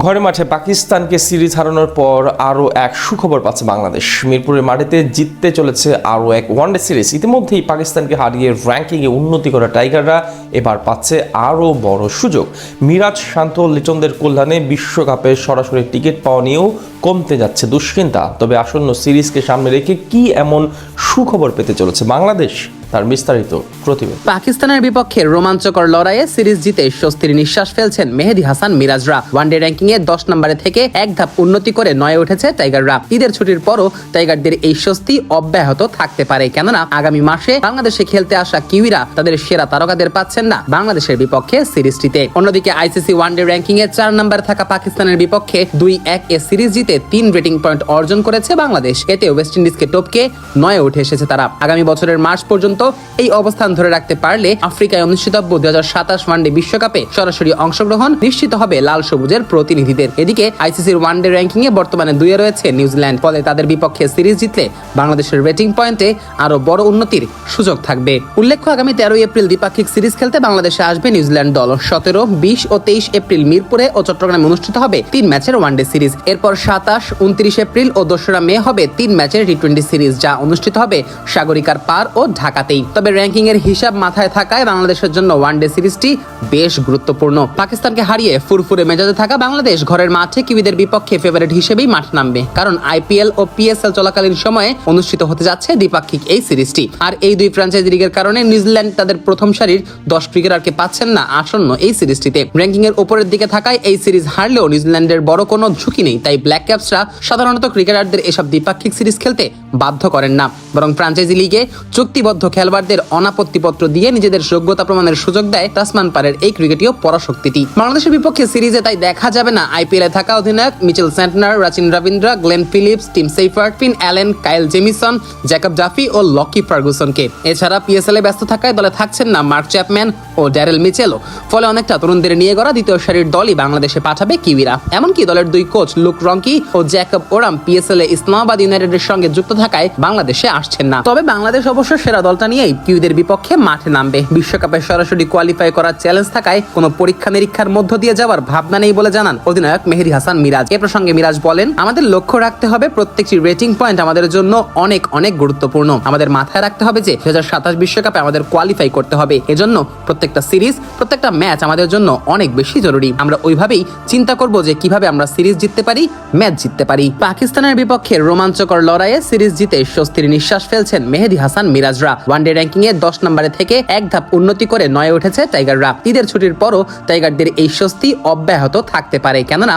ঘরে মাঠে পাকিস্তানকে সিরিজ হারানোর পর আরও এক সুখবর পাচ্ছে বাংলাদেশ। মিরপুরের মাটিতে জিততে চলেছে আরও এক ওয়ানডে সিরিজ। ইতিমধ্যেই পাকিস্তানকে হারিয়ে র্যাঙ্কিংয়ে উন্নতি করা টাইগাররা এবার পাচ্ছে আরও বড় সুযোগ। মিরাজ, শান্ত, লিটনদের কল্যাণে বিশ্বকাপে সরাসরি টিকিট পাওয়া নিয়েও কমতে যাচ্ছে দুশ্চিন্তা। তবে আসন্ন সিরিজকে সামনে রেখে কি এমন সুখবর পেতে চলেছে বাংলাদেশ, তার বিস্তারিত প্রতিবেদন। পাকিস্তানের বিপক্ষে রোমাঞ্চকর লড়াইয়ে সিরিজ জিতে স্বস্তির নিঃশ্বাস ফেলছেন মেহেদী হাসান মিরাজরা। ওয়ানডে র্যাঙ্কিংয়ে 10 নম্বরে থেকে এক ধাপ উন্নতি করে 9-এ উঠেছে টাইগাররা। ঈদের ছুটির পরও টাইগারদের এই স্বস্তি অব্যাহত থাকতে পারে, কেননা আগামী মাসে বাংলাদেশে খেলতে আসা কিউইরা তাদের সেরা তারকাদের পাচ্ছেন না বাংলাদেশের বিপক্ষে সিরিজটিতে। অন্যদিকে আইসিসি ওয়ানডে র্যাঙ্কিংয়ে 4 নম্বরে থাকা পাকিস্তানের বিপক্ষে 2-1 এ সিরিজ জিতে 3 রেটিং পয়েন্ট অর্জন করেছে বাংলাদেশ। এতে ওয়েস্ট ইন্ডিজকে টপকে 9-এ উঠে এসেছে তারা। আগামী বছরের মার্চ পর্যন্ত এই অবস্থান ধরে রাখতে পারলে আফ্রিকায় অনুষ্ঠিতব্য 2027 ওয়ানডে বিশ্বকাপে সরাসরি অংশগ্রহণ নিশ্চিত হবে লাল সবুজের প্রতিনিধিদের। এদিকে আইসিসির ওয়ানডে র্যাঙ্কিংয়ে বর্তমানে 2-এ রয়েছে নিউজিল্যান্ড। ফলে তাদের বিপক্ষে সিরিজ জিতলে বাংলাদেশের রেটিং পয়েন্টে আরো বড় উন্নতির সুযোগ থাকবে। উল্লেখ্য, আগামী 13 এপ্রিল দ্বিপাক্ষিক সিরিজ খেলতে বাংলাদেশে আসবে নিউজিল্যান্ড দল। 17, 20 ও 23 এপ্রিল মিরপুরে ও চট্টগ্রামে অনুষ্ঠিত হবে 3 ম্যাচের ওয়ানডে সিরিজ। এরপর 27, 29 এপ্রিল ও 2রা মে হবে 3 ম্যাচের টি20 সিরিজ, যা অনুষ্ঠিত হবে সাগরিকার পার ও ঢাকাতেই। তবে র্যাঙ্কিং এর হিসাব মাথায় থাকায় বাংলাদেশের জন্য ওয়ানডে সিরিজটি বেশ গুরুত্বপূর্ণ। পাকিস্তানকে হারিয়ে ফুরফুরে মেজাজে থাকা বাংলাদেশ ঘরের মাঠে কিউইদের বিপক্ষে ফেভারিট হিসেবেই মাঠ নামবে, কারণ আইপিএল ও পিএসএল চলাকালীন সময়ে অনুষ্ঠিত হতে যাচ্ছে দ্বিপাক্ষিক এই সিরিজটি। আর এই দুই ফ্র্যাঞ্চাইজি লিগের কারণে নিউজিল্যান্ড তাদের প্রথম সারির 10 ক্রিকেটারকে পাচ্ছেন না আসন্ন এই সিরিজটিতে। র্যাঙ্কিং এর উপরের দিকে থাকায় এই সিরিজ হারলেও নিউজিল্যান্ডের বড় কোনো ঝুঁকি নেই। তাই ব্ল্যাক ক্যাপসরা সাধারণত ক্রিকেটারদের এসব দ্বিপাক্ষিক সিরিজ খেলতে বাধ্য করেন না, বরং ফ্র্যাঞ্চাইজি লিগে চুক্তিবদ্ধ খেলোয়াড়দের অনাপত্তিপত্র দিয়ে নিজেদের যোগ্যতা প্রমাণের সুযোগ দেয় তাসমান পারের এই ক্রিকেটীয় পরাশক্তিটি। বাংলাদেশের বিপক্ষে সিরিজে তাই দেখা যাবে না আইপিএল এ থাকা অধিনায়ক Mitchell Santner, Rachin Ravindra, Glenn Phillips, Tim Seifert, Finn Allen, Kyle Jamieson, Jacob Duffy ও লকি ফার্গুসনকে। এছাড়া পিএসএল এ ব্যস্ত থাকায় দলে থাকছেন না মার্ক চ্যাপম্যান ও ড্যারেল মিচেলও। ফলে অনেকটা তরুণদের নিয়ে গড়া দ্বিতীয় সারির দলই বাংলাদেশে পাঠাবে কিউইরা। এমনকি দলের 2 কোচ লুক রঙ্কি ও জ্যাকব ওরাম পিএসএল এ ইসলামাবাদ ইউনাইটেডের সঙ্গে যুক্ত থাকায় বাংলাদেশে আসছেন না। তবে বাংলাদেশ অবশ্য সেরা দলটা নিয়েই কিউইদের বিপক্ষে মাঠে নামবে। বিশ্বকাপে সরাসরি কোয়ালিফাই করার চ্যালেঞ্জ থাকায় কোনো পরীক্ষা নিরীক্ষার মধ্য দিয়ে যাওয়ার ভাবনা নেই বলে জানান অধিনায়ক মেহেদী হাসান মিরাজ। এ প্রসঙ্গে মিরাজ বলেন, আমাদের লক্ষ্য রাখতে হবে প্রত্যেকটি রেটিং পয়েন্ট আমাদের জন্য অনেক অনেক গুরুত্বপূর্ণ। আমাদের মাথায় রাখতে হবে যে 2027 বিশ্বকাপে আমাদের কোয়ালিফাই করতে হবে। এজন্য প্রত্যেকটা সিরিজ, প্রত্যেকটা ম্যাচ আমাদের জন্য অনেক বেশি জরুরি। আমরা ওইভাবেই চিন্তা করব যে কিভাবে আমরা সিরিজ জিততে পারি, ম্যাচ জিততে পারি। পাকিস্তানের বিপক্ষে রোমাঞ্চকর লড়াইয়ে সিরিজ জিতে স্বস্তির নিঃশ্বাস ফেলছেন মেহেদী হাসান মিরাজরা। ওয়ানডে র্যাঙ্কিংয়ে 10 নম্বরে থেকে এক ধাপ উন্নতি করে 9-এ উঠেছে টাইগাররা। ঈদের ছুটির পরও টাইগারদের এই স্বস্তি অব্যাহত থাকতে পারে, কেননা